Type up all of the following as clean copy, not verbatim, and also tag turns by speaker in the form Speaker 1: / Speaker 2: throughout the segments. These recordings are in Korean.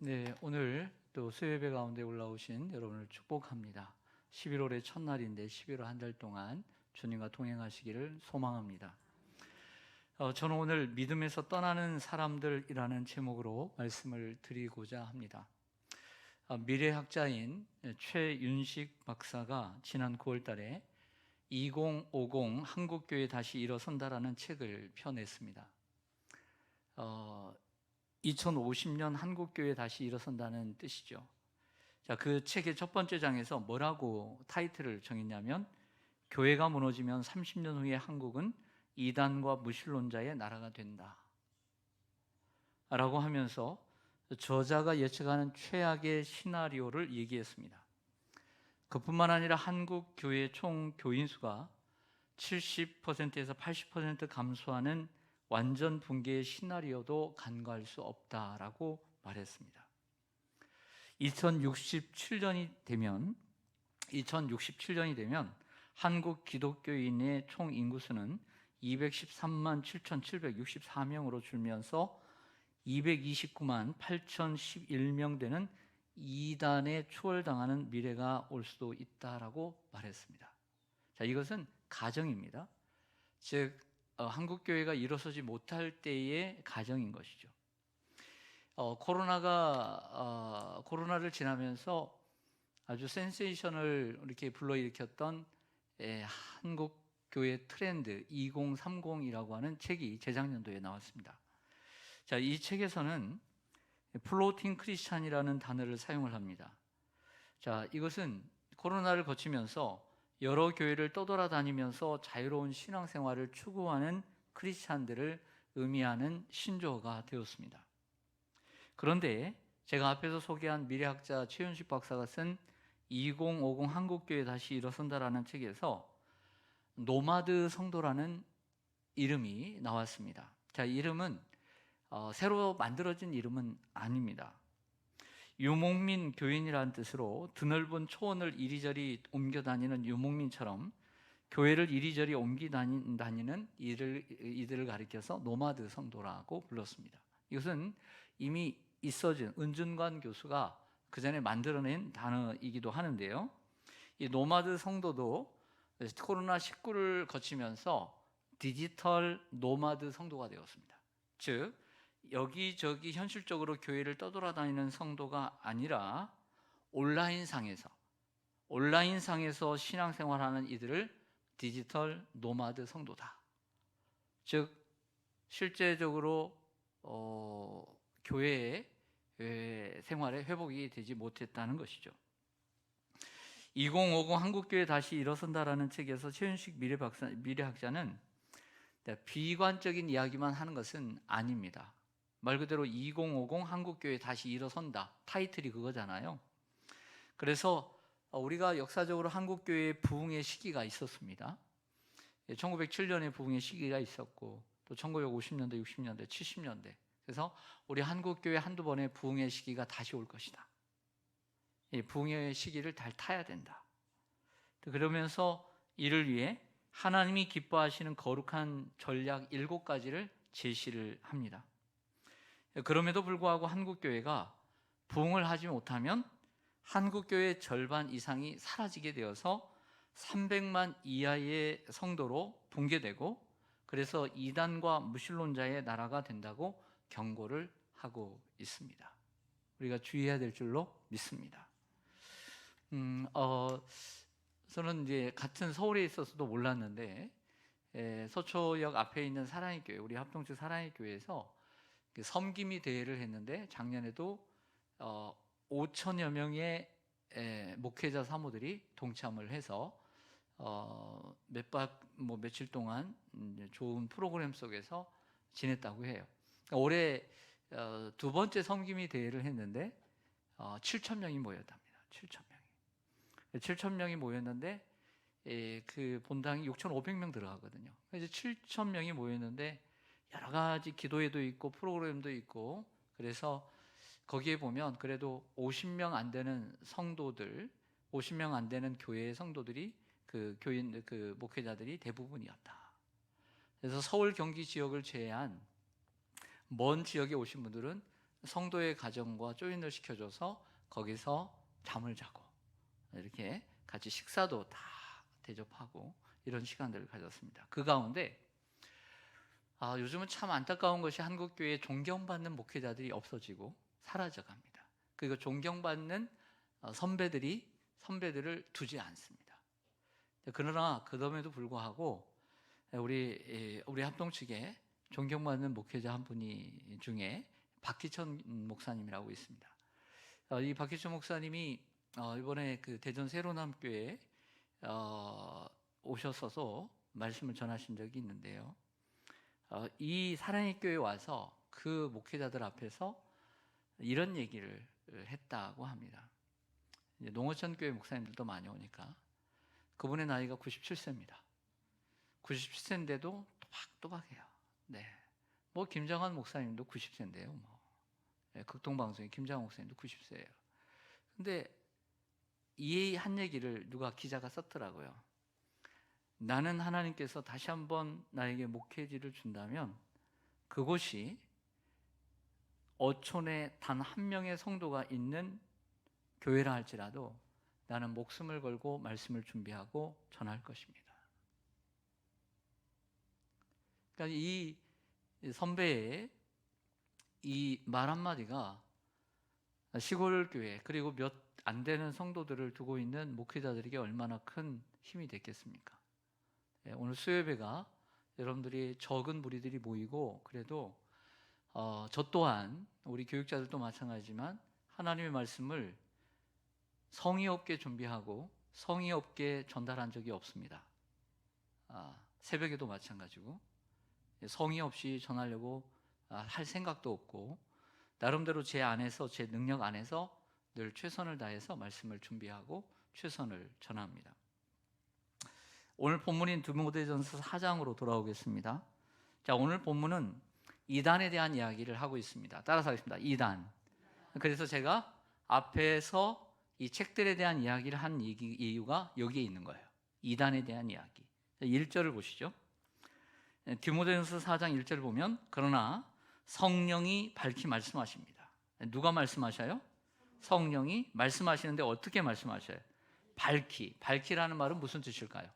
Speaker 1: 네, 오늘 또 수요예배 가운데 올라오신 여러분을 축복합니다. 11월의 첫날인데 11월 한 달 동안 주님과 동행하시기를 소망합니다. 저는 오늘 믿음에서 떠나는 사람들이라는 제목으로 말씀을 드리고자 합니다. 미래학자인 최윤식 박사가 지난 9월 달에 2050 한국교회 다시 일어선다라는 책을 펴냈습니다. 2050년 한국교회 다시 일어선다는 뜻이죠. 자, 그 책의 첫 번째 장에서 뭐라고 타이틀을 정했냐면 교회가 무너지면 30년 후에 한국은 이단과 무신론자의 나라가 된다 라고 하면서 저자가 예측하는 최악의 시나리오를 얘기했습니다. 그뿐만 아니라 한국 교회 총 교인 수가 70%에서 80% 감소하는 완전 붕괴의 시나리오도 간과할 수 없다라고 말했습니다. 2067년이 되면 한국 기독교인의 총 인구수는 213만 7,764명으로 줄면서 229만 8,011명 되는 이단에 추월당하는 미래가 올 수도 있다라고 말했습니다. 자, 이것은 가정입니다. 즉 한국교회가 일어서지 못할 때의 가정인 것이죠. 코로나를 지나면서 아주 센세이션을 이렇게 불러일으켰던 한국교회 트렌드 2030이라고 하는 책이 재작년도에 나왔습니다. 자, 이 책에서는 플로팅 크리스찬이라는 단어를 사용을 합니다. 자, 이것은 코로나를 거치면서 여러 교회를 떠돌아다니면서 자유로운 신앙생활을 추구하는 크리스찬들을 의미하는 신조어가 되었습니다. 그런데 제가 앞에서 소개한 미래학자 최윤식 박사가 쓴 2050 한국교회 다시 일어선다라는 책에서 노마드 성도라는 이름이 나왔습니다. 자, 이름은 새로 만들어진 이름은 아닙니다. 유목민 교인이라는 뜻으로 드넓은 초원을 이리저리 옮겨 다니는 유목민처럼 교회를 이리저리 옮기 다니는 이들을 가리켜서 노마드 성도라고 불렀습니다. 이것은 이미 있어진 은준관 교수가 그 전에 만들어낸 단어이기도 하는데요. 이 노마드 성도도 코로나19를 거치면서 디지털 노마드 성도가 되었습니다. 즉 여기저기 현실적으로 교회를 떠돌아다니는 성도가 아니라 온라인상에서 신앙생활하는 이들을 디지털 노마드 성도다. 즉 실제적으로 교회의 생활에 회복이 되지 못했다는 것이죠. 2050 한국교회 다시 일어선다라는 책에서 최윤식 미래학자는 비관적인 이야기만 하는 것은 아닙니다. 말 그대로 2050 한국교회 다시 일어선다. 타이틀이 그거잖아요. 그래서 우리가 역사적으로 한국교회의 부흥의 시기가 있었습니다. 1907년에 부흥의 시기가 있었고 또 1950년대, 60년대, 70년대. 그래서 우리 한국교회 한두 번의 부흥의 시기가 다시 올 것이다. 이 부흥의 시기를 잘 타야 된다. 그러면서 이를 위해 하나님이 기뻐하시는 거룩한 전략 7가지를 제시를 합니다. 그럼에도 불구하고 한국교회가 부흥을 하지 못하면 한국교회의 절반 이상이 사라지게 되어서 300만 이하의 성도로 붕괴되고 그래서 이단과 무신론자의 나라가 된다고 경고를 하고 있습니다. 우리가 주의해야 될 줄로 믿습니다. 저는 이제 같은 서울에 있어서도 몰랐는데 서초역 앞에 있는 사랑의 교회, 우리 합동측 사랑의 교회에서 섬김이 대회를 했는데 작년에도 5천여 명의 목회자 사모들이 동참을 해서 며칠 동안 좋은 프로그램 속에서 지냈다고 해요. 올해 두 번째 섬김이 대회를 했는데 7천 명이 모였답니다. 7천 명이 모였는데 그 본당이 6,500명 들어가거든요. 그래서 7천 명이 모였는데 여러 가지 기도회도 있고 프로그램도 있고 그래서 거기에 보면 그래도 50명 안 되는 성도들, 50명 안 되는 교회의 성도들이 그 목회자들이 대부분이었다. 그래서 서울 경기 지역을 제외한 먼 지역에 오신 분들은 성도의 가정과 조인을 시켜줘서 거기서 잠을 자고 이렇게 같이 식사도 다 대접하고 이런 시간들을 가졌습니다. 그 가운데 요즘은 참 안타까운 것이 한국교회에 존경받는 목회자들이 없어지고 사라져갑니다. 그리고 존경받는 선배들을 두지 않습니다. 그러나 그럼에도 불구하고 우리 합동 측에 존경받는 목회자 한 분이 중에 박희천 목사님이라고 있습니다. 이 박희천 목사님이 이번에 그 대전 새로남교회에 오셨어서 말씀을 전하신 적이 있는데요. 이 사랑의 교회에 와서 그 목회자들 앞에서 이런 얘기를 했다고 합니다. 이제 농어촌 교회 목사님들도 많이 오니까 그분의 나이가 97세입니다. 97세인데도 또박또박해요. 네. 뭐 김정환 목사님도 90세인데요. 극동방송의 김정환 목사님도 90세예요. 근데 이 한 얘기를 누가 기자가 썼더라고요. 나는 하나님께서 다시 한번 나에게 목회지를 준다면 그곳이 어촌에 단 한 명의 성도가 있는 교회라 할지라도 나는 목숨을 걸고 말씀을 준비하고 전할 것입니다. 그러니까 이 선배의 이 말 한마디가 시골 교회 그리고 몇 안 되는 성도들을 두고 있는 목회자들에게 얼마나 큰 힘이 됐겠습니까? 오늘 수요예배가 여러분들이 적은 무리들이 모이고 그래도 저 또한 우리 교육자들도 마찬가지지만 하나님의 말씀을 성의 없게 준비하고 성의 없게 전달한 적이 없습니다. 새벽에도 마찬가지고 성의 없이 전하려고 할 생각도 없고 나름대로 제 안에서 제 능력 안에서 늘 최선을 다해서 말씀을 준비하고 최선을 전합니다. 오늘 본문인 디모데전서 4장으로 돌아오겠습니다. 자, 오늘 본문은 이단에 대한 이야기를 하고 있습니다. 따라서 하겠습니다. 이단. 그래서 제가 앞에서 이 책들에 대한 이야기를 한 이유가 여기에 있는 거예요. 이단에 대한 이야기. 1절을 보시죠. 디모데전서 4장 1절을 보면 그러나 성령이 밝히 말씀하십니다. 누가 말씀하셔요? 성령이 말씀하시는데 어떻게 말씀하셔요? 밝히라는 말은 무슨 뜻일까요?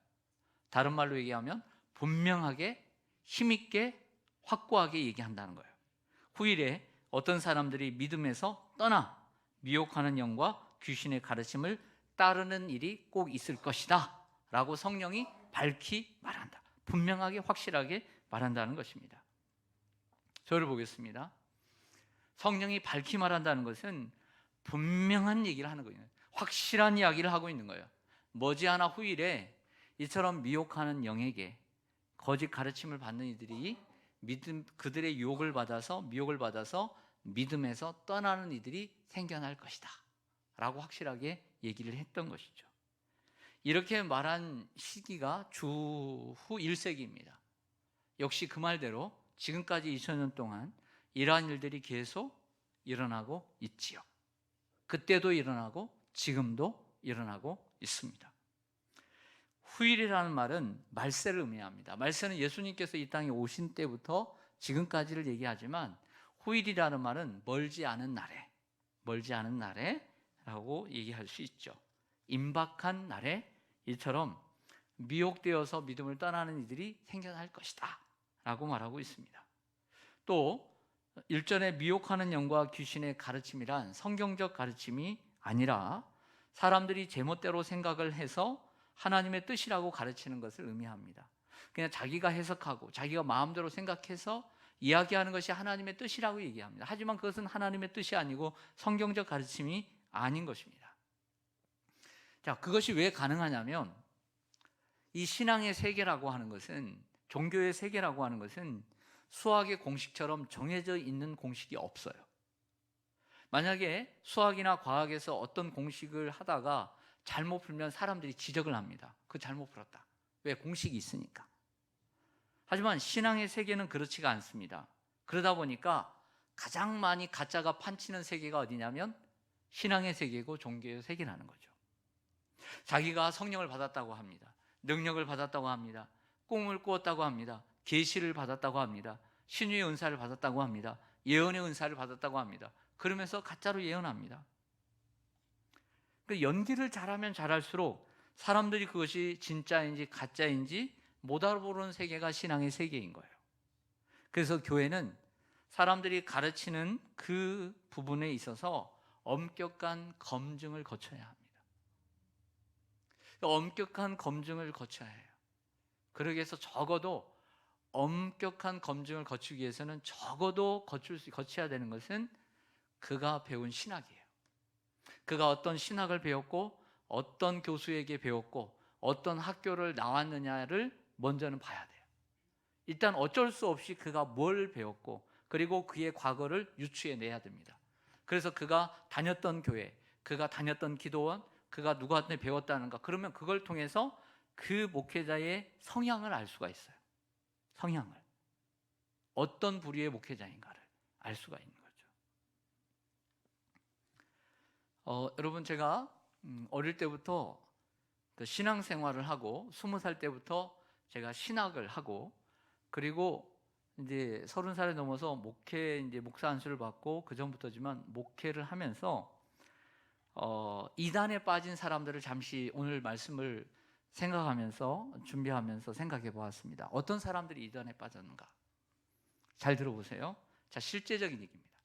Speaker 1: 다른 말로 얘기하면 분명하게 힘있게 확고하게 얘기한다는 거예요. 후일에 어떤 사람들이 믿음에서 떠나 미혹하는 영과 귀신의 가르침을 따르는 일이 꼭 있을 것이다 라고 성령이 밝히 말한다. 분명하게 확실하게 말한다는 것입니다. 저를 보겠습니다. 성령이 밝히 말한다는 것은 분명한 얘기를 하는 거예요. 확실한 이야기를 하고 있는 거예요. 머지않아 후일에 이처럼 미혹하는 영에게 거짓 가르침을 받는 이들이 그들의 미혹을 받아서 믿음에서 떠나는 이들이 생겨날 것이다 라고 확실하게 얘기를 했던 것이죠. 이렇게 말한 시기가 주후 1세기입니다. 역시 그 말대로 지금까지 2000년 동안 이러한 일들이 계속 일어나고 있지요. 그때도 일어나고 지금도 일어나고 있습니다. 후일이라는 말은 말세를 의미합니다. 말세는 예수님께서 이 땅에 오신 때부터 지금까지를 얘기하지만 후일이라는 말은 멀지 않은 날에 라고 얘기할 수 있죠. 임박한 날에 이처럼 미혹되어서 믿음을 떠나는 이들이 생겨날 것이다 라고 말하고 있습니다. 또 1절에 미혹하는 영과 귀신의 가르침이란 성경적 가르침이 아니라 사람들이 제멋대로 생각을 해서 하나님의 뜻이라고 가르치는 것을 의미합니다. 그냥 자기가 해석하고 자기가 마음대로 생각해서 이야기하는 것이 하나님의 뜻이라고 얘기합니다. 하지만 그것은 하나님의 뜻이 아니고 성경적 가르침이 아닌 것입니다. 자, 그것이 왜 가능하냐면 이 신앙의 세계라고 하는 것은, 종교의 세계라고 하는 것은 수학의 공식처럼 정해져 있는 공식이 없어요. 만약에 수학이나 과학에서 어떤 공식을 하다가 잘못 풀면 사람들이 지적을 합니다. 그 잘못 풀었다. 왜? 공식이 있으니까. 하지만 신앙의 세계는 그렇지가 않습니다. 그러다 보니까 가장 많이 가짜가 판치는 세계가 어디냐면 신앙의 세계고 종교의 세계라는 거죠. 자기가 성령을 받았다고 합니다. 능력을 받았다고 합니다. 꿈을 꾸었다고 합니다. 계시를 받았다고 합니다. 신유의 은사를 받았다고 합니다. 예언의 은사를 받았다고 합니다. 그러면서 가짜로 예언합니다. 그 연기를 잘하면 잘할수록 사람들이 그것이 진짜인지 가짜인지 못 알아보는 세계가 신앙의 세계인 거예요. 그래서 교회는 사람들이 가르치는 그 부분에 있어서 엄격한 검증을 거쳐야 합니다. 엄격한 검증을 거쳐야 해요. 그러기 위해서 적어도 엄격한 검증을 거치기 위해서는 적어도 거쳐야 되는 것은 그가 배운 신학이에요. 그가 어떤 신학을 배웠고 어떤 교수에게 배웠고 어떤 학교를 나왔느냐를 먼저는 봐야 돼요. 일단 어쩔 수 없이 그가 뭘 배웠고 그리고 그의 과거를 유추해내야 됩니다. 그래서 그가 다녔던 교회, 그가 다녔던 기도원, 그가 누구한테 배웠다는가, 그러면 그걸 통해서 그 목회자의 성향을 알 수가 있어요. 성향을, 어떤 부류의 목회자인가를 알 수가 있는 거죠. 여러분, 제가 어릴 때부터 그 신앙생활을 하고 20살 때부터 제가 신학을 하고, 그리고 이제 30살이 넘어서 목사 안수를 받고, 그 전부터지만 목회를 하면서 이단에 빠진 사람들을 잠시 오늘 말씀을 생각하면서 준비하면서 생각해 보았습니다. 어떤 사람들이 이단에 빠졌는가? 잘 들어보세요. 자, 실제적인 얘기입니다.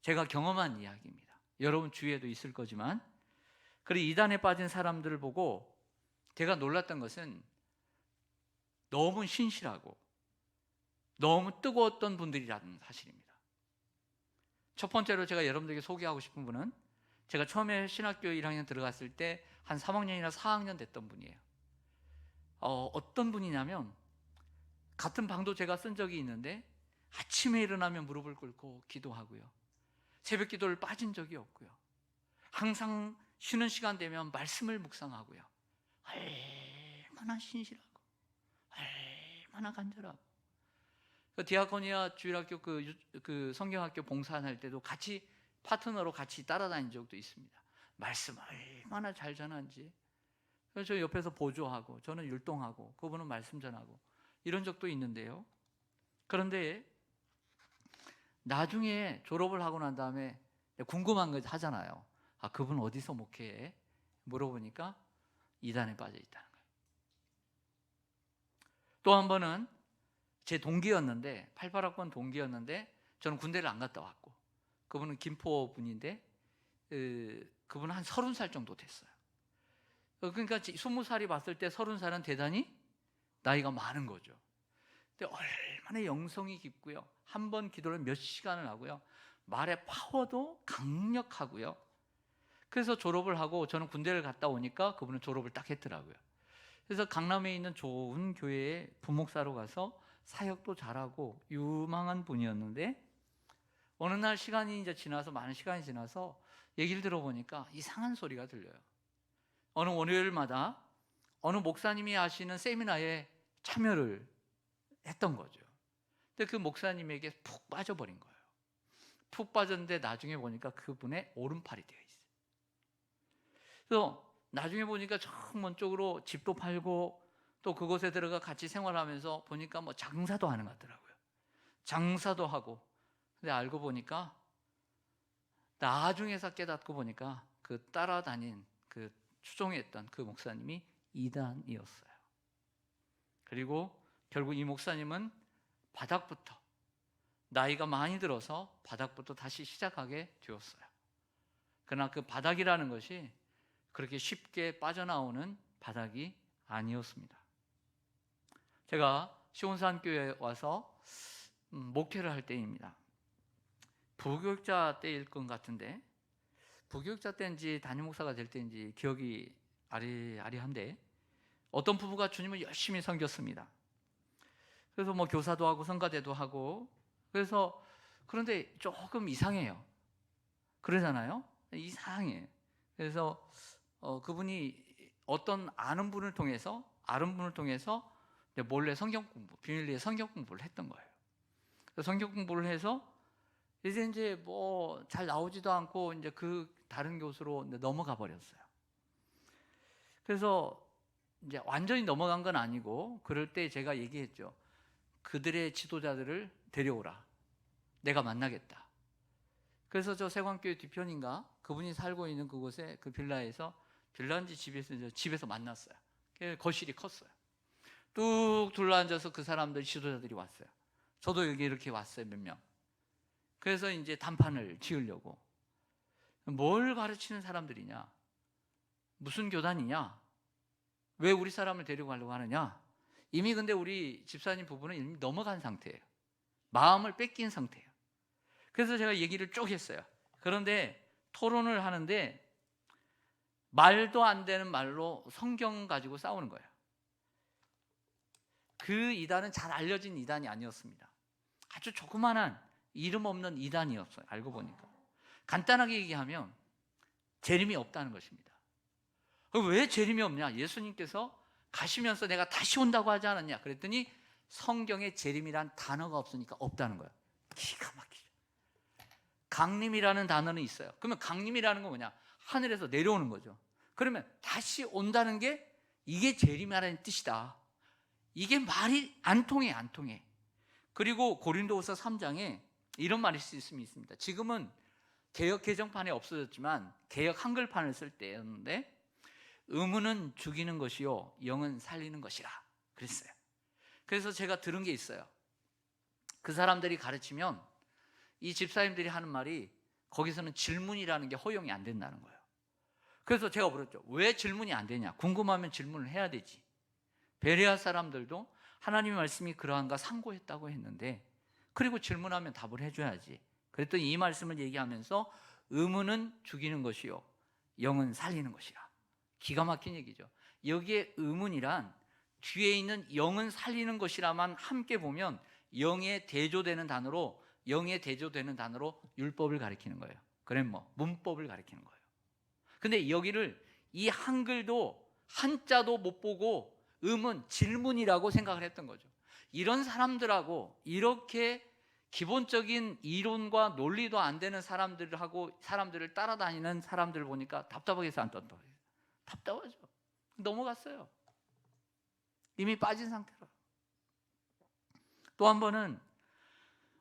Speaker 1: 제가 경험한 이야기입니다. 여러분 주위에도 있을 거지만, 그리고 이단에 빠진 사람들을 보고 제가 놀랐던 것은 너무 신실하고 너무 뜨거웠던 분들이라는 사실입니다. 첫 번째로 제가 여러분들에게 소개하고 싶은 분은, 제가 처음에 신학교 1학년 들어갔을 때 한 3학년이나 4학년 됐던 분이에요. 어떤 분이냐면, 같은 방도 제가 쓴 적이 있는데 아침에 일어나면 무릎을 꿇고 기도하고요, 새벽 기도를 빠진 적이 없고요, 항상 쉬는 시간 되면 말씀을 묵상하고요, 얼마나 신실하고 얼마나 간절하고, 디아코니아 주일학교 그 성경학교 봉사할 때도 같이 파트너로 같이 따라다닌 적도 있습니다. 말씀 얼마나 잘 전하는지. 그래서 저 옆에서 보조하고 저는 율동하고 그분은 말씀 전하고 이런 적도 있는데요. 그런데 나중에 졸업을 하고 난 다음에 궁금한 거 하잖아요. 그분 어디서 목회해? 물어보니까 이단에 빠져 있다는 거예요. 또 한 번은 제 동기였는데, 88학번 동기였는데 저는 군대를 안 갔다 왔고, 그분은 김포 분인데 그분은 한 30살 정도 됐어요. 그러니까 20살이 봤을 때 30살은 대단히 나이가 많은 거죠. 근데 얼마나 영성이 깊고요, 한 번 기도를 몇 시간을 하고요, 말의 파워도 강력하고요. 그래서 졸업을 하고, 저는 군대를 갔다 오니까 그분은 졸업을 딱 했더라고요. 그래서 강남에 있는 좋은 교회에 부목사로 가서 사역도 잘하고 유망한 분이었는데, 어느 날 시간이 이제 지나서, 많은 시간이 지나서 얘기를 들어보니까 이상한 소리가 들려요. 어느 월요일마다 어느 목사님이 하시는 세미나에 참여를 했던 거죠. 근데 그 목사님에게 푹 빠져버린 거예요. 푹 빠졌는데 나중에 보니까 그분의 오른팔이 되어 있어요. 그래서 나중에 보니까 저 먼 쪽으로 집도 팔고 또 그곳에 들어가 같이 생활하면서 보니까 뭐 장사도 하는 것 같더라고요. 장사도 하고. 근데 알고 보니까, 나중에서 깨닫고 보니까 그 따라다닌, 그 추종했던 그 목사님이 이단이었어요. 그리고 결국 이 목사님은 바닥부터, 나이가 많이 들어서 바닥부터 다시 시작하게 되었어요. 그러나 그 바닥이라는 것이 그렇게 쉽게 빠져나오는 바닥이 아니었습니다. 제가 시온산교회에 와서 목회를 할 때입니다. 부교육자 때일 것 같은데, 부교육자 때인지 담임 목사가 될 때인지 기억이 아리아리한데, 어떤 부부가 주님을 열심히 섬겼습니다. 그래서 뭐 교사도 하고 성가대도 하고, 그런데 조금 이상해요. 그러잖아요. 이상해. 그래서 그분이 어떤 아는 분을 통해서 몰래 성경 공부, 비밀리에 성경 공부를 했던 거예요. 성경 공부를 해서 이제 뭐 잘 나오지도 않고 이제 그 다른 교수로 넘어가 버렸어요. 그래서 이제 완전히 넘어간 건 아니고, 그럴 때 제가 얘기했죠. 그들의 지도자들을 데려오라. 내가 만나겠다. 그래서 저 세광교회 뒤편인가 그분이 살고 있는 그곳에 그 빌라에서 빌라인지 집에서 만났어요. 거실이 컸어요. 뚝 둘러앉아서 그 사람들 지도자들이 왔어요. 저도 여기 이렇게 왔어요, 몇 명. 그래서 이제 단판을 지으려고. 뭘 가르치는 사람들이냐? 무슨 교단이냐? 왜 우리 사람을 데리고 가려고 하느냐? 이미 근데 우리 집사님 부부는 이미 넘어간 상태예요. 마음을 뺏긴 상태예요. 그래서 제가 얘기를 쭉 했어요. 그런데 토론을 하는데 말도 안 되는 말로 성경 가지고 싸우는 거예요. 그 이단은 잘 알려진 이단이 아니었습니다. 아주 조그만한 이름 없는 이단이었어요. 알고 보니까. 간단하게 얘기하면 재림이 없다는 것입니다. 왜 재림이 없냐? 예수님께서 가시면서 내가 다시 온다고 하지 않았냐? 그랬더니 성경에 재림이란 단어가 없으니까 없다는 거예요. 기가 막히죠. 강림이라는 단어는 있어요. 그러면 강림이라는 건 뭐냐? 하늘에서 내려오는 거죠. 그러면 다시 온다는 게 이게 재림이라는 뜻이다. 이게 말이 안 통해. 그리고 고린도후서 3장에 이런 말이 있습니다. 지금은 개역 개정판에 없어졌지만 개역 한글판을 쓸 때였는데 의문은 죽이는 것이요 영은 살리는 것이라 그랬어요. 그래서 제가 들은 게 있어요. 그 사람들이 가르치면 이 집사님들이 하는 말이 거기서는 질문이라는 게 허용이 안 된다는 거예요. 그래서 제가 물었죠. 왜 질문이 안 되냐? 궁금하면 질문을 해야 되지. 베레아 사람들도 하나님의 말씀이 그러한가 상고했다고 했는데 그리고 질문하면 답을 해줘야지. 그랬더니 이 말씀을 얘기하면서 의문은 죽이는 것이요 영은 살리는 것이라. 기가 막힌 얘기죠. 여기에 의문이란 뒤에 있는 영은 살리는 것이라만 함께 보면 영에 대조되는 단어로 율법을 가리키는 거예요. 그래머, 문법을 가리키는 거예요. 근데 여기를 이 한글도 한자도 못 보고 의문, 질문이라고 생각을 했던 거죠. 이런 사람들하고 이렇게 기본적인 이론과 논리도 안 되는 사람들을 따라다니는 사람들 보니까 답답하게서 안 떴다. 답답하죠. 넘어갔어요. 이미 빠진 상태로. 또 한 번은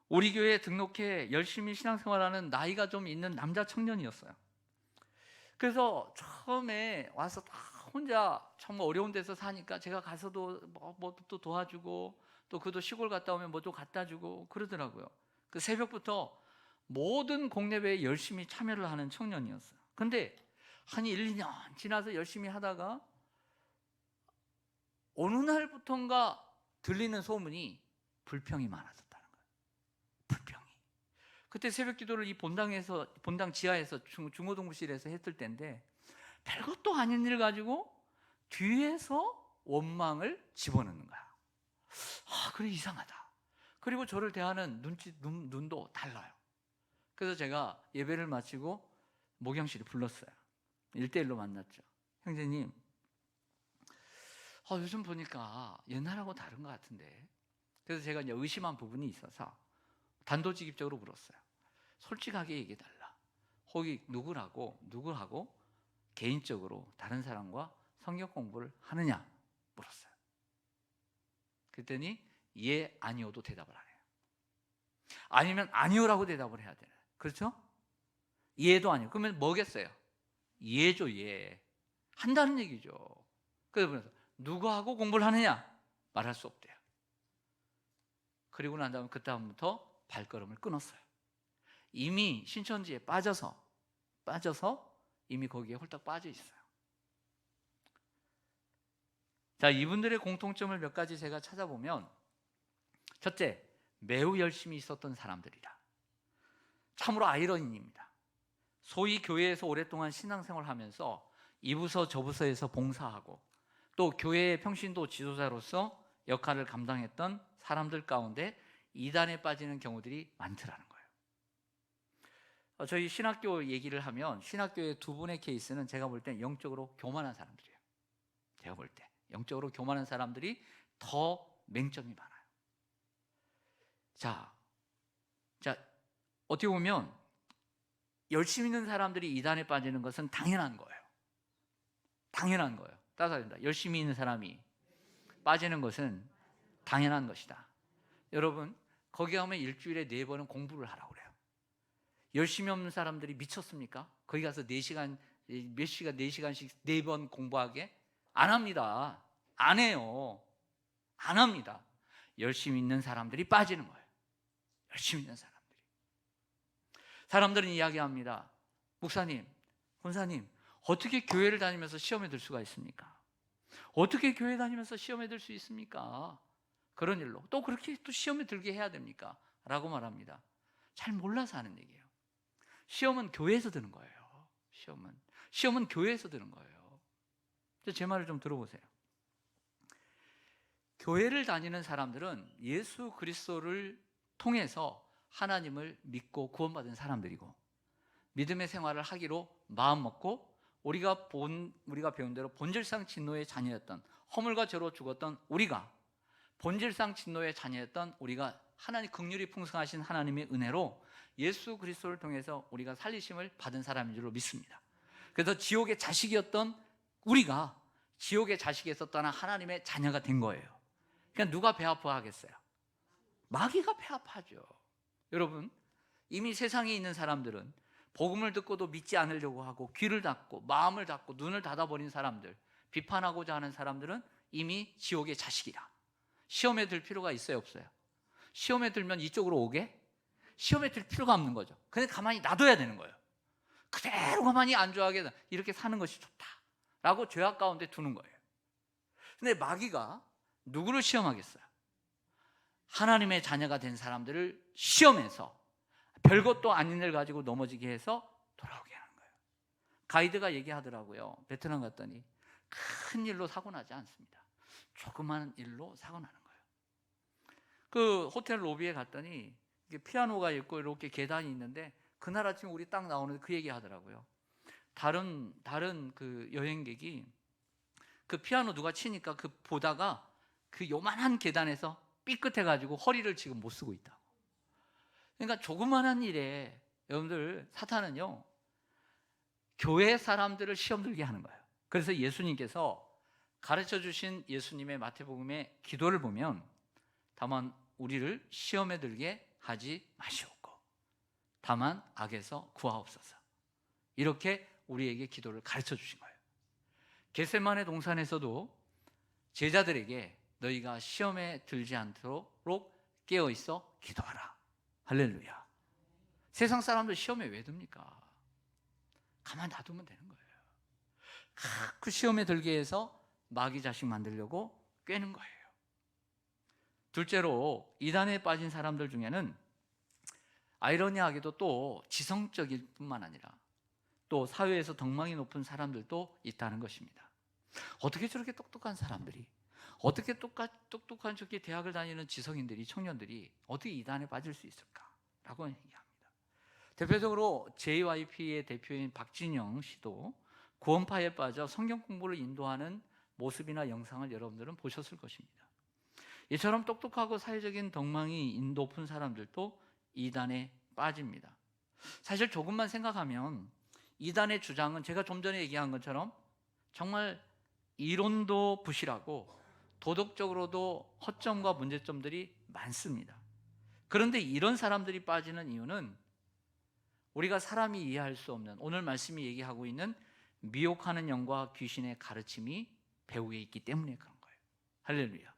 Speaker 1: 우리 교회에 등록해 열심히 신앙생활하는 나이가 좀 있는 남자 청년이었어요. 그래서 처음에 와서 다 혼자 정말 어려운 데서 사니까 제가 가서도 뭐 또 도와주고 또 그도 시골 갔다 오면 뭐 좀 갖다 주고 그러더라고요. 그 새벽부터 모든 공예배에 열심히 참여를 하는 청년이었어요. 근데 한 1, 2년 지나서 열심히 하다가 어느 날부턴가 들리는 소문이 불평이 많아졌다는 거예요. 불평이. 그때 새벽 기도를 이 본당 지하에서 중고등부실에서 했을 때인데 별것도 아닌 일 가지고 뒤에서 원망을 집어넣는 거야. 그래 이상하다. 그리고 저를 대하는 눈도 달라요. 그래서 제가 예배를 마치고 목양실에 불렀어요. 1대1로 만났죠. 형제님, 요즘 보니까 옛날하고 다른 것 같은데. 그래서 제가 이제 의심한 부분이 있어서 단도직입적으로 물었어요. 솔직하게 얘기해달라. 혹시 누구하고 개인적으로 다른 사람과 성경 공부를 하느냐 물었어요. 그랬더니 예, 아니오도 대답을 안 해요. 아니면 아니오라고 대답을 해야 되나요? 그렇죠? 예도 아니고 그러면 뭐겠어요? 예죠, 예. 한다는 얘기죠. 그래서 누구하고 공부를 하느냐? 말할 수 없대요. 그리고 난 다음에 그다음부터 발걸음을 끊었어요. 이미 신천지에 빠져서 이미 거기에 홀딱 빠져 있어요. 자, 이분들의 공통점을 몇 가지 제가 찾아보면 첫째, 매우 열심히 있었던 사람들이라. 참으로 아이러니입니다. 소위 교회에서 오랫동안 신앙생활을 하면서 이 부서 저 부서에서 봉사하고 또 교회의 평신도 지도자로서 역할을 감당했던 사람들 가운데 이단에 빠지는 경우들이 많더라는 거예요. 저희 신학교 얘기를 하면 신학교의 두 분의 케이스는 제가 볼 때 영적으로 교만한 사람들이에요. 제가 볼 때 영적으로 교만한 사람들이 더 맹점이 많아요. 자, 어떻게 보면 열심히 있는 사람들이 이단에 빠지는 것은 당연한 거예요. 따라서 된다. 열심히 있는 사람이 빠지는 것은 당연한 것이다. 여러분, 거기 가면 일주일에 4번은 공부를 하라고 그래요. 열심히 없는 사람들이 미쳤습니까? 거기 가서 4시간, 몇 시간, 4시간씩 4번 공부하게? 안 합니다. 안 해요. 안 합니다. 열심히 있는 사람들이 빠지는 거예요. 열심히 있는 사람들이. 사람들은 이야기합니다. 목사님, 권사님, 어떻게 교회를 다니면서 시험에 들 수가 있습니까? 어떻게 교회 다니면서 시험에 들 수 있습니까? 그런 일로 또 그렇게 또 시험에 들게 해야 됩니까? 라고 말합니다. 잘 몰라서 하는 얘기예요. 시험은 교회에서 드는 거예요. 시험은 교회에서 드는 거예요. 제 말을 좀 들어보세요. 교회를 다니는 사람들은 예수 그리스도를 통해서 하나님을 믿고 구원받은 사람들이고, 믿음의 생활을 하기로 마음먹고 우리가 배운 대로 본질상 진노의 자녀였던, 허물과 죄로 죽었던 우리가, 본질상 진노의 자녀였던 우리가 하나님 긍휼이 풍성하신 하나님의 은혜로 예수 그리스도를 통해서 우리가 살리심을 받은 사람인 줄로 믿습니다. 그래서 지옥의 자식이었던 우리가 지옥의 자식에서 떠난 하나님의 자녀가 된 거예요. 그러니까 누가 배 아파하겠어요? 마귀가 배 아파하죠. 여러분, 이미 세상에 있는 사람들은 복음을 듣고도 믿지 않으려고 하고 귀를 닫고 마음을 닫고 눈을 닫아버린 사람들, 비판하고자 하는 사람들은 이미 지옥의 자식이라. 시험에 들 필요가 있어요, 없어요? 시험에 들면 이쪽으로 오게? 시험에 들 필요가 없는 거죠. 그냥 가만히 놔둬야 되는 거예요. 그대로 가만히 안주하게 이렇게 사는 것이 좋다라고 죄악 가운데 두는 거예요. 근데 마귀가 누구를 시험하겠어요? 하나님의 자녀가 된 사람들을 시험해서 별것도 아닌 일 가지고 넘어지게 해서 돌아오게 하는 거예요. 가이드가 얘기하더라고요. 베트남 갔더니 큰 일로 사고 나지 않습니다. 조그마한 일로 사고 나는 거예요. 그 호텔 로비에 갔더니 피아노가 있고 이렇게 계단이 있는데, 그날 아침 우리 딱 나오는데 그 얘기 하더라고요. 다른 그 여행객이 그 피아노 누가 치니까 그 보다가 그 요만한 계단에서 삐끗해 가지고 허리를 지금 못 쓰고 있다고. 그러니까 조그만한 일에 여러분들, 사탄은요 교회 사람들을 시험 들게 하는 거예요. 그래서 예수님께서 가르쳐 주신 예수님의 마태복음의 기도를 보면, 다만 우리를 시험에 들게 하지 마시옵고 다만 악에서 구하옵소서, 이렇게 우리에게 기도를 가르쳐 주신 거예요. 겟세마네 동산에서도 제자들에게 너희가 시험에 들지 않도록 깨어 있어 기도하라. 할렐루야. 세상 사람들 시험에 왜 듭니까? 가만 놔두면 되는 거예요. 그 시험에 들게 해서 마귀 자식 만들려고 꿰는 거예요. 둘째로, 이단에 빠진 사람들 중에는 아이러니하게도 또 지성적일 뿐만 아니라 또 사회에서 덕망이 높은 사람들도 있다는 것입니다. 어떻게 저렇게 똑똑한 사람들이, 어떻게 똑똑한 저렇게 대학을 다니는 지성인들이, 청년들이 어떻게 이단에 빠질 수 있을까라고 얘기합니다. 대표적으로 JYP의 대표인 박진영 씨도 구원파에 빠져 성경 공부를 인도하는 모습이나 영상을 여러분들은 보셨을 것입니다. 이처럼 똑똑하고 사회적인 덕망이 높은 사람들도 이단에 빠집니다. 사실 조금만 생각하면 이단의 주장은 제가 좀 전에 얘기한 것처럼 정말 이론도 부실하고 도덕적으로도 허점과 문제점들이 많습니다. 그런데 이런 사람들이 빠지는 이유는 우리가 사람이 이해할 수 없는, 오늘 말씀이 얘기하고 있는 미혹하는 영과 귀신의 가르침이 배후에 있기 때문에 그런 거예요. 할렐루야.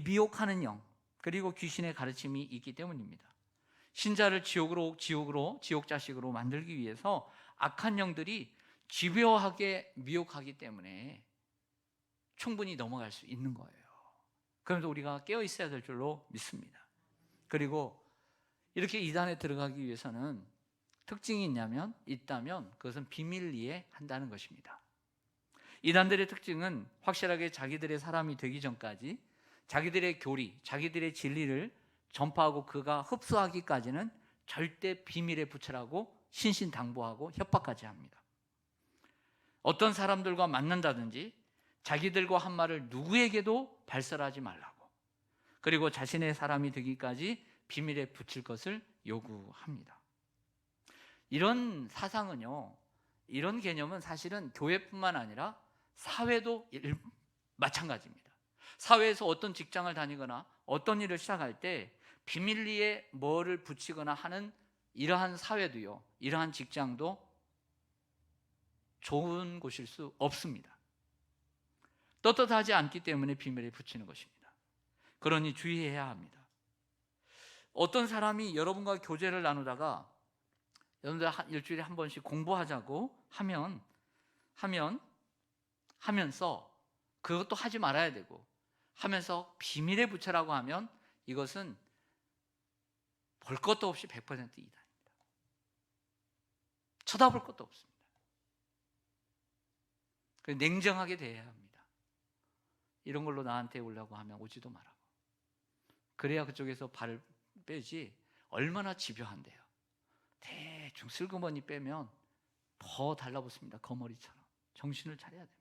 Speaker 1: 미혹하는 영, 그리고 귀신의 가르침이 있기 때문입니다. 신자를 지옥 자식으로 만들기 위해서 악한 영들이 집요하게 미혹하기 때문에 충분히 넘어갈 수 있는 거예요. 그래서 우리가 깨어 있어야 될 줄로 믿습니다. 그리고 이렇게 이단에 들어가기 위해서는 특징이 있다면 그것은 비밀리에 한다는 것입니다. 이단들의 특징은 확실하게 자기들의 사람이 되기 전까지 자기들의 교리, 자기들의 진리를 전파하고 그가 흡수하기까지는 절대 비밀에 붙이라고 신신당부하고 협박까지 합니다. 어떤 사람들과 만난다든지 자기들과 한 말을 누구에게도 발설하지 말라고, 그리고 자신의 사람이 되기까지 비밀에 붙일 것을 요구합니다. 이런 사상은요, 이런 개념은 사실은 교회뿐만 아니라 사회도 마찬가지입니다. 사회에서 어떤 직장을 다니거나 어떤 일을 시작할 때 비밀리에 뭐를 붙이거나 하는 이러한 사회도요, 이러한 직장도 좋은 곳일 수 없습니다. 떳떳하지 않기 때문에 비밀에 붙이는 것입니다. 그러니 주의해야 합니다. 어떤 사람이 여러분과 교제를 나누다가 여러분들 일주일에 한 번씩 공부하자고 하면서 그것도 하지 말아야 되고 하면서 비밀에 붙여라고 하면 이것은 볼 것도 없이 100% 이단입니다. 쳐다볼 것도 없습니다. 냉정하게 대해야 합니다. 이런 걸로 나한테 오려고 하면 오지도 말라고. 그래야 그쪽에서 발을 빼지. 얼마나 집요한데요. 대충 슬그머니 빼면 더 달라붙습니다. 거머리처럼. 정신을 차려야 됩니다.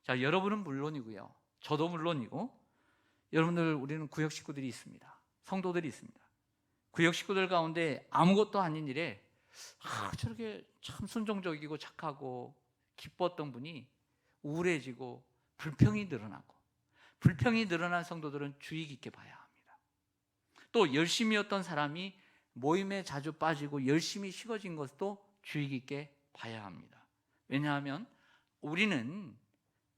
Speaker 1: 자, 여러분은 물론이고요, 저도 물론이고, 여러분들, 우리는 구역 식구들이 있습니다. 성도들이 있습니다. 구역 식구들 가운데 아무것도 아닌 일에 저렇게 참 순종적이고 착하고 기뻤던 분이 우울해지고 불평이 늘어나고, 불평이 늘어난 성도들은 주의 깊게 봐야 합니다. 또 열심이었던 사람이 모임에 자주 빠지고 열심히 식어진 것도 주의 깊게 봐야 합니다. 왜냐하면 우리는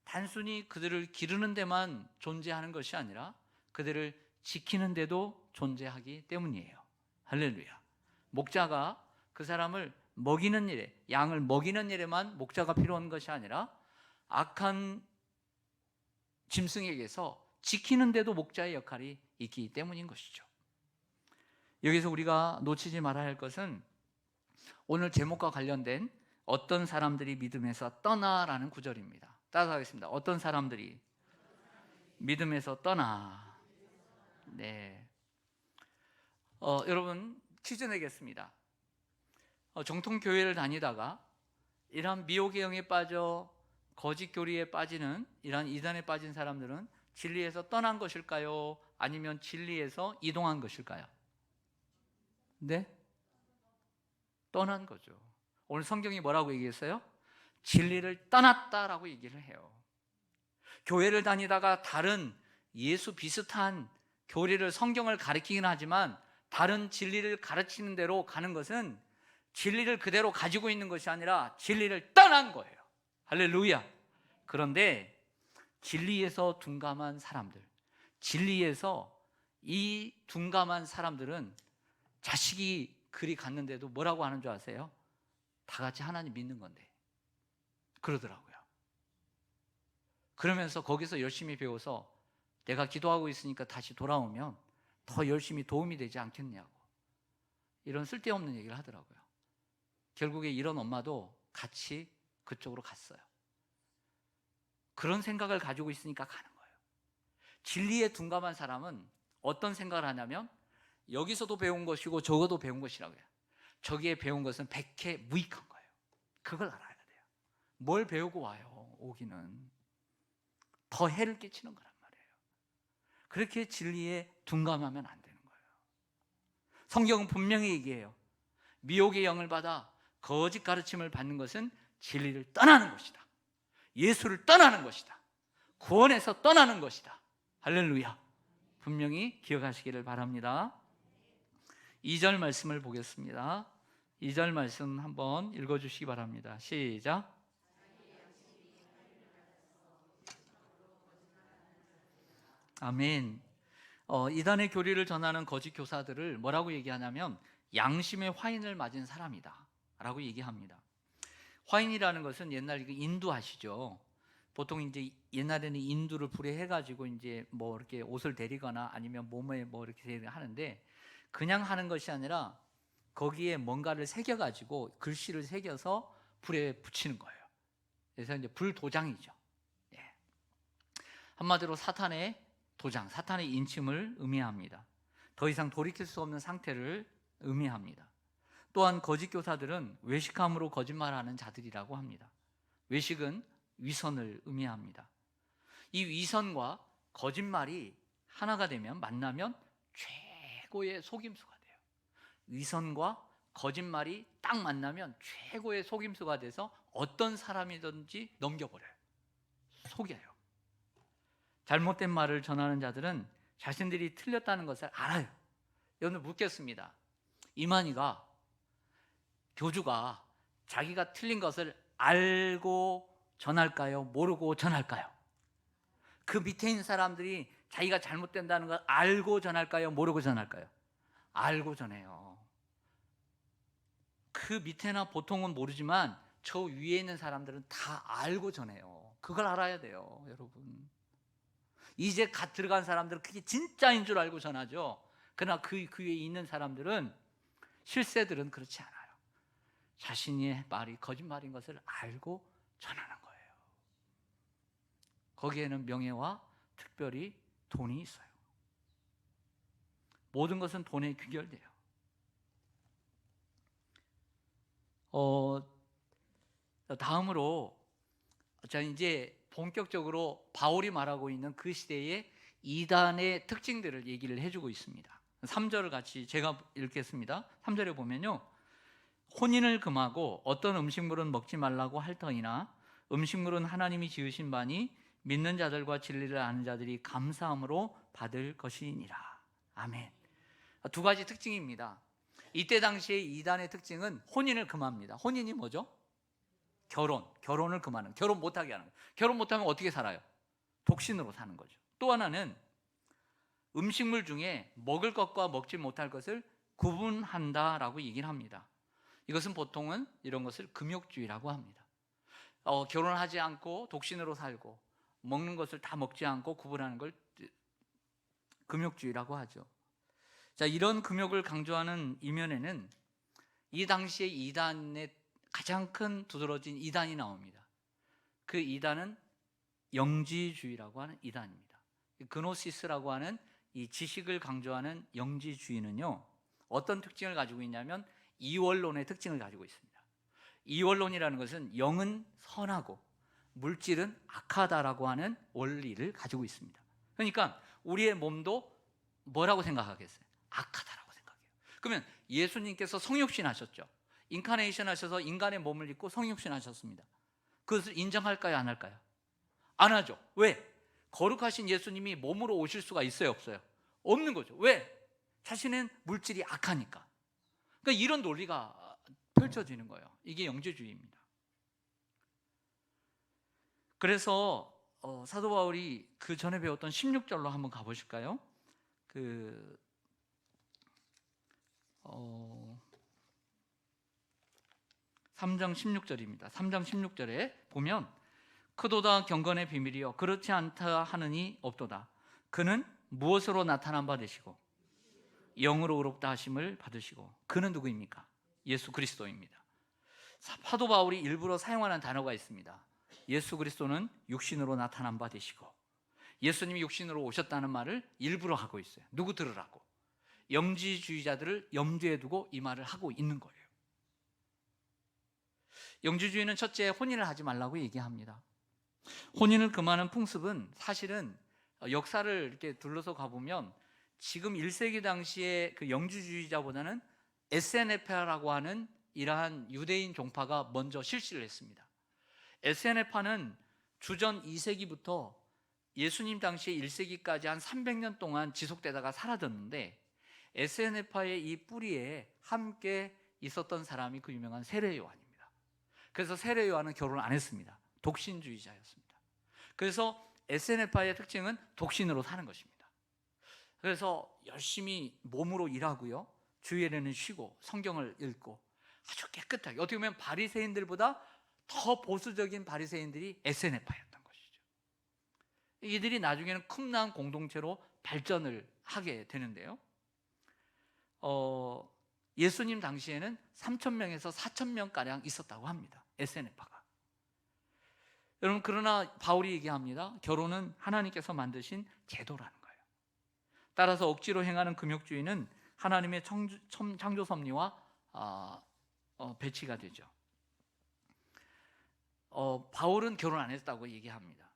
Speaker 1: 단순히 그들을 기르는 데만 존재하는 것이 아니라 그들을 지키는 데도 존재하기 때문이에요. 할렐루야. 목자가 그 사람을 먹이는 일에, 양을 먹이는 일에만 목자가 필요한 것이 아니라 악한 짐승에게서 지키는 데도 목자의 역할이 있기 때문인 것이죠. 여기서 우리가 놓치지 말아야 할 것은 오늘 제목과 관련된 어떤 사람들이 믿음에서 떠나라는 구절입니다. 따라하겠습니다. 어떤 사람들이 믿음에서 떠나. 네. 여러분, 퀴즈 내겠습니다. 정통 교회를 다니다가 이러한 미혹의 영에 빠져 거짓 교리에 빠지는 이러한 이단에 빠진 사람들은 진리에서 떠난 것일까요? 아니면 진리에서 이동한 것일까요? 네? 떠난 거죠. 오늘 성경이 뭐라고 얘기했어요? 진리를 떠났다라고 얘기를 해요. 교회를 다니다가 다른 예수 비슷한 교리를, 성경을 가르치긴 하지만 다른 진리를 가르치는 대로 가는 것은 진리를 그대로 가지고 있는 것이 아니라 진리를 떠난 거예요. 할렐루야. 그런데 진리에서 둔감한 사람들, 진리에서 이 둔감한 사람들은 자식이 그리 갔는데도 뭐라고 하는 줄 아세요? 다 같이 하나님 믿는 건데 그러더라고요. 그러면서 거기서 열심히 배워서 내가 기도하고 있으니까 다시 돌아오면 더 열심히 도움이 되지 않겠냐고, 이런 쓸데없는 얘기를 하더라고요. 결국에 이런 엄마도 같이 그쪽으로 갔어요. 그런 생각을 가지고 있으니까 가는 거예요. 진리에 둔감한 사람은 어떤 생각을 하냐면 여기서도 배운 것이고 저거도 배운 것이라고 해요. 저기에 배운 것은 백해 무익한 거예요. 그걸 알아야 돼요. 뭘 배우고 와요, 오기는. 더 해를 끼치는 거란 말이에요. 그렇게 진리에 둔감하면 안 되는 거예요. 성경은 분명히 얘기해요. 미혹의 영을 받아 거짓 가르침을 받는 것은 진리를 떠나는 것이다. 예수를 떠나는 것이다. 구원에서 떠나는 것이다. 할렐루야. 분명히 기억하시기를 바랍니다. 2절 말씀을 보겠습니다. 2절 말씀 한번 읽어주시기 바랍니다. 시작. 아멘. 이단의 교리를 전하는 거짓 교사들을 뭐라고 얘기하냐면 양심의 화인을 맞은 사람이다 라고 얘기합니다. 화인이라는 것은 옛날 인두 아시죠? 보통 이제 옛날에는 인두를 불에 해가지고 이제 뭐 이렇게 옷을 데리거나 아니면 몸에 뭐 이렇게 하는데, 그냥 하는 것이 아니라 거기에 뭔가를 새겨가지고 글씨를 새겨서 불에 붙이는 거예요. 그래서 이제 불도장이죠. 예. 한마디로 사탄의 도장, 사탄의 인침을 의미합니다. 더 이상 돌이킬 수 없는 상태를 의미합니다. 또한 거짓 교사들은 외식함으로 거짓말하는 자들이라고 합니다. 외식은 위선을 의미합니다. 이 위선과 거짓말이 하나가 되면, 만나면 최고의 속임수가 돼요. 위선과 거짓말이 딱 만나면 최고의 속임수가 돼서 어떤 사람이든지 넘겨버려요. 속여요. 잘못된 말을 전하는 자들은 자신들이 틀렸다는 것을 알아요. 여러분 묻겠습니다. 이만희가, 교주가 자기가 틀린 것을 알고 전할까요? 모르고 전할까요? 그 밑에 있는 사람들이 자기가 잘못된다는 걸 알고 전할까요? 모르고 전할까요? 알고 전해요. 그 밑에나 보통은 모르지만 저 위에 있는 사람들은 다 알고 전해요. 그걸 알아야 돼요, 여러분. 이제 갓 들어간 사람들은 그게 진짜인 줄 알고 전하죠. 그러나 그 위에 있는 사람들은, 실세들은 그렇지 않아요. 자신의 말이 거짓말인 것을 알고 전하는 거예요. 거기에는 명예와 특별히 돈이 있어요. 모든 것은 돈에 귀결돼요. 다음으로 자, 이제 본격적으로 바울이 말하고 있는 그 시대의 이단의 특징들을 얘기를 해주고 있습니다. 3절을 같이 제가 읽겠습니다. 3절에 보면요, 혼인을 금하고 어떤 음식물은 먹지 말라고 할 터이나 음식물은 하나님이 지으신 바니 믿는 자들과 진리를 아는 자들이 감사함으로 받을 것이니라. 아멘. 두 가지 특징입니다. 이때 당시에 이단의 특징은 혼인을 금합니다. 혼인이 뭐죠? 결혼을 금하는, 결혼 못하게 하는 거예요. 결혼 못하면 어떻게 살아요? 독신으로 사는 거죠. 또 하나는 음식물 중에 먹을 것과 먹지 못할 것을 구분한다라고 얘기를 합니다. 이것은 보통은 이런 것을 금욕주의라고 합니다. 결혼하지 않고 독신으로 살고 먹는 것을 다 먹지 않고 구분하는 걸 금욕주의라고 하죠. 자, 이런 금욕을 강조하는 이면에는 이 당시에 이단의 가장 큰 두드러진 이단이 나옵니다. 그 이단은 영지주의라고 하는 이단입니다. 그노시스라고 하는 이 지식을 강조하는 영지주의는요, 어떤 특징을 가지고 있냐면 이원론의 특징을 가지고 있습니다. 이원론이라는 것은 영은 선하고 물질은 악하다라고 하는 원리를 가지고 있습니다. 그러니까 우리의 몸도 뭐라고 생각하겠어요? 악하다라고 생각해요. 그러면 예수님께서 성육신 하셨죠. 인카네이션 하셔서 인간의 몸을 입고 성육신 하셨습니다. 그것을 인정할까요? 안 할까요? 안 하죠. 왜? 거룩하신 예수님이 몸으로 오실 수가 있어요? 없어요? 없는 거죠. 왜? 자신은 물질이 악하니까. 그러니까 이런 논리가 펼쳐지는 거예요. 이게 영지주의입니다. 그래서 사도 바울이 그 전에 배웠던 16절로 한번 가보실까요? 3장 16절입니다. 3장 16절에 보면 크도다 경건의 비밀이여 그렇지 않다 하느니 없도다. 그는 무엇으로 나타난 바 되시고 영으로 의롭다 하심을 받으시고, 그는 누구입니까? 예수 그리스도입니다. 사도 바울이 일부러 사용하는 단어가 있습니다. 예수 그리스도는 육신으로 나타난 바 되시고, 예수님이 육신으로 오셨다는 말을 일부러 하고 있어요. 누구 들으라고? 영지주의자들을 염두에 두고 이 말을 하고 있는 거예요. 영지주의는 첫째, 혼인을 하지 말라고 얘기합니다. 혼인을 금하는 풍습은 사실은 역사를 이렇게 둘러서 가보면 지금 1세기 당시에 그 영지주의자보다는 SNF파라고 하는 이러한 유대인 종파가 먼저 실시를 했습니다. SNF파는 주전 2세기부터 예수님 당시에 1세기까지 한 300년 동안 지속되다가 사라졌는데, SNF파의 이 뿌리에 함께 있었던 사람이 그 유명한 세례 요한입니다. 그래서 세례 요한은 결혼을 안 했습니다. 독신주의자였습니다. 그래서 SNF파의 특징은 독신으로 사는 것입니다. 그래서 열심히 몸으로 일하고요, 주일에는 쉬고 성경을 읽고 아주 깨끗하게, 어떻게 보면 바리새인들보다 더 보수적인 바리새인들이 SNF파였던 것이죠. 이들이 나중에는 쿵난 공동체로 발전을 하게 되는데요, 예수님 당시에는 3,000명에서 4,000명가량 있었다고 합니다, SNF파가. 여러분, 그러나 바울이 얘기합니다. 결혼은 하나님께서 만드신 제도라는 거예요. 따라서 억지로 행하는 금욕주의는 하나님의 창조 섭리와 배치가 되죠. 바울은 결혼 안 했다고 얘기합니다.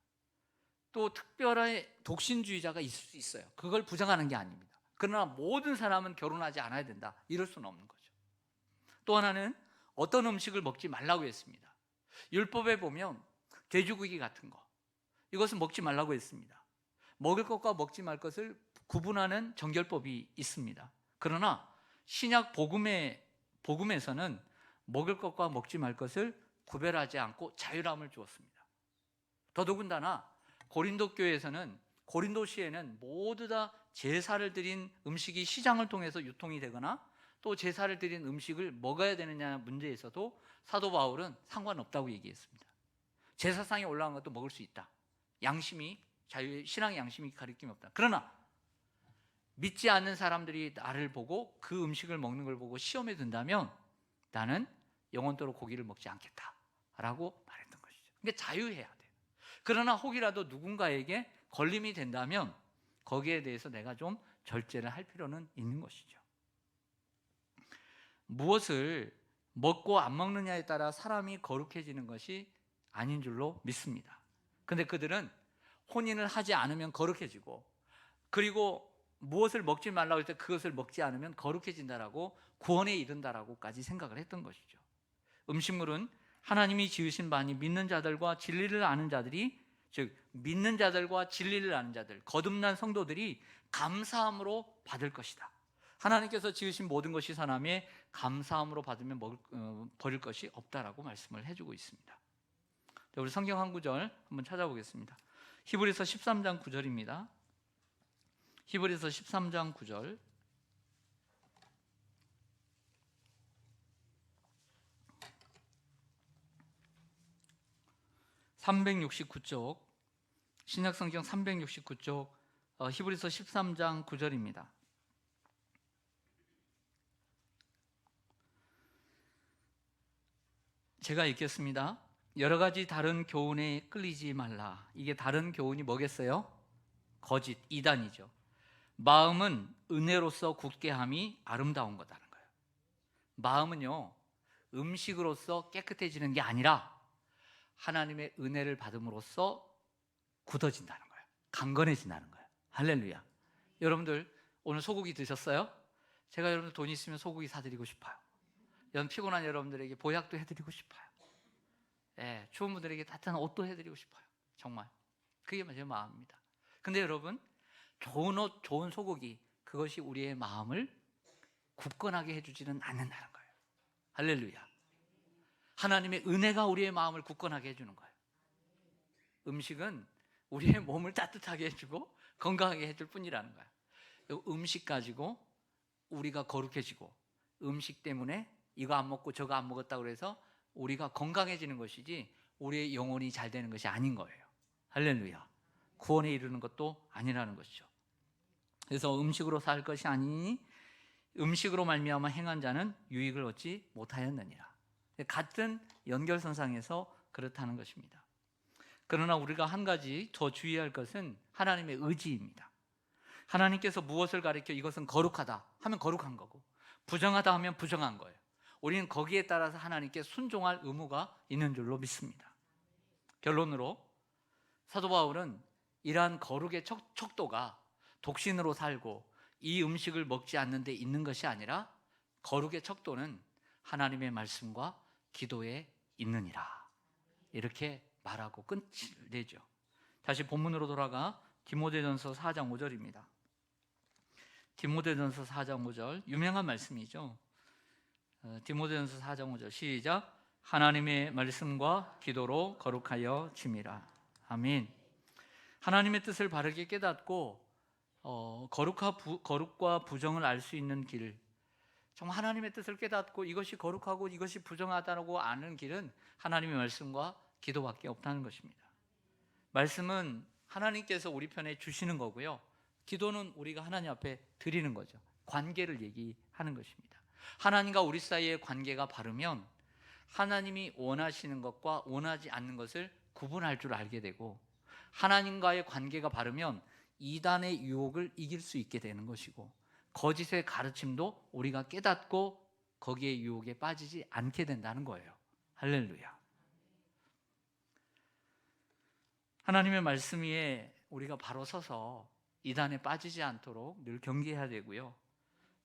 Speaker 1: 또 특별한 독신주의자가 있을 수 있어요. 그걸 부정하는 게 아닙니다. 그러나 모든 사람은 결혼하지 않아야 된다, 이럴 수는 없는 거죠. 또 하나는 어떤 음식을 먹지 말라고 했습니다. 율법에 보면 돼지고기 같은 거, 이것은 먹지 말라고 했습니다. 먹을 것과 먹지 말 것을 구분하는 정결법이 있습니다. 그러나 신약 복음에서는 먹을 것과 먹지 말 것을 구별하지 않고 자유함을 주었습니다. 더더군다나 고린도 교회에서는, 고린도시에는 모두 다 제사를 드린 음식이 시장을 통해서 유통이 되거나 또 제사를 드린 음식을 먹어야 되느냐 문제에서도 사도 바울은 상관없다고 얘기했습니다. 제사상에 올라간 것도 먹을 수 있다. 양심이, 신앙의 양심이 가리킴이 없다. 그러나 믿지 않는 사람들이 나를 보고 그 음식을 먹는 걸 보고 시험에 든다면 나는 영원토록 고기를 먹지 않겠다라고 말했던 것이죠. 그러니까 자유해야 돼요. 그러나 혹이라도 누군가에게 걸림이 된다면 거기에 대해서 내가 좀 절제를 할 필요는 있는 것이죠. 무엇을 먹고 안 먹느냐에 따라 사람이 거룩해지는 것이 아닌 줄로 믿습니다. 근데 그들은 혼인을 하지 않으면 거룩해지고, 그리고 무엇을 먹지 말라고 할 때 그것을 먹지 않으면 거룩해진다라고, 구원에 이른다라고까지 생각을 했던 것이죠. 음식물은 하나님이 지으신 바니 믿는 자들과 진리를 아는 자들이, 즉 믿는 자들과 진리를 아는 자들, 거듭난 성도들이 감사함으로 받을 것이다. 하나님께서 지으신 모든 것이 선함에 감사함으로 받으면 버릴 것이 없다라고 말씀을 해주고 있습니다. 우리 성경 한 구절 한번 찾아보겠습니다. 히브리서 13장 9절입니다. 히브리서 13장 9절. (369쪽) 신약성경 369쪽 히브리서 13장 9절입니다. 제가 읽겠습니다. 여러 가지 다른 교훈에 끌리지 말라. 이게 다른 교훈이 뭐겠어요? 거짓, 이단이죠. 마음은 은혜로서 굳게 함이 아름다운 거다는 거예요. 마음은요, 음식으로서 깨끗해지는 게 아니라 하나님의 은혜를 받음으로써 굳어진다는 거예요. 강건해진다는 거예요. 할렐루야. 여러분들 오늘 소고기 드셨어요? 제가 여러분들 돈 있으면 소고기 사드리고 싶어요. 피곤한 여러분들에게 보약도 해드리고 싶어요. 예, 추운 분들에게 따뜻한 옷도 해드리고 싶어요. 정말 그게 제 마음입니다. 근데 여러분, 좋은 옷, 좋은 소고기, 그것이 우리의 마음을 굳건하게 해주지는 않는다는 거예요. 할렐루야. 하나님의 은혜가 우리의 마음을 굳건하게 해주는 거예요. 음식은 우리의 몸을 따뜻하게 해주고 건강하게 해줄 뿐이라는 거예요. 음식 가지고 우리가 거룩해지고, 음식 때문에 이거 안 먹고 저거 안 먹었다고 해서 우리가 건강해지는 것이지 우리의 영혼이 잘 되는 것이 아닌 거예요. 할렐루야. 구원에 이르는 것도 아니라는 것이죠. 그래서 음식으로 살 것이 아니니 음식으로 말미암아 행한 자는 유익을 얻지 못하였느니라. 같은 연결선상에서 그렇다는 것입니다. 그러나 우리가 한 가지 더 주의할 것은 하나님의 의지입니다. 하나님께서 무엇을 가리켜 이것은 거룩하다 하면 거룩한 거고, 부정하다 하면 부정한 거예요. 우리는 거기에 따라서 하나님께 순종할 의무가 있는 줄로 믿습니다. 결론으로 사도 바울은 이러한 거룩의 척도가 독신으로 살고 이 음식을 먹지 않는 데 있는 것이 아니라, 거룩의 척도는 하나님의 말씀과 기도에 있느니라, 이렇게 말하고 끝을 내죠. 다시 본문으로 돌아가 디모데전서 4장 5절입니다. 디모데전서 4장 5절, 유명한 말씀이죠. 디모데전서 4장 5절 시작. 하나님의 말씀과 기도로 거룩하여 짐이라. 아멘. 하나님의 뜻을 바르게 깨닫고 거룩과 부정을 알 수 있는 길, 정말 하나님의 뜻을 깨닫고 이것이 거룩하고 이것이 부정하다고 아는 길은 하나님의 말씀과 기도밖에 없다는 것입니다. 말씀은 하나님께서 우리 편에 주시는 거고요, 기도는 우리가 하나님 앞에 드리는 거죠. 관계를 얘기하는 것입니다. 하나님과 우리 사이의 관계가 바르면 하나님이 원하시는 것과 원하지 않는 것을 구분할 줄 알게 되고, 하나님과의 관계가 바르면 이단의 유혹을 이길 수 있게 되는 것이고, 거짓의 가르침도 우리가 깨닫고 거기에 유혹에 빠지지 않게 된다는 거예요. 할렐루야. 하나님의 말씀 위에 우리가 바로 서서 이단에 빠지지 않도록 늘 경계해야 되고요,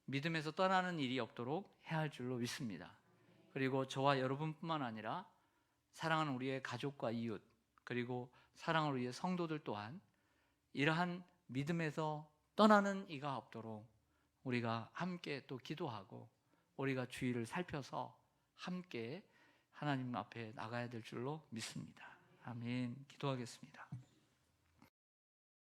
Speaker 1: 믿음에서 떠나는 일이 없도록 해야 할 줄로 믿습니다. 그리고 저와 여러분뿐만 아니라 사랑하는 우리의 가족과 이웃, 그리고 사랑하는 우리의 성도들 또한 이러한 믿음에서 떠나는 이가 없도록 우리가 함께 또 기도하고 우리가 주의를 살펴서 함께 하나님 앞에 나가야 될 줄로 믿습니다. 아멘. 기도하겠습니다.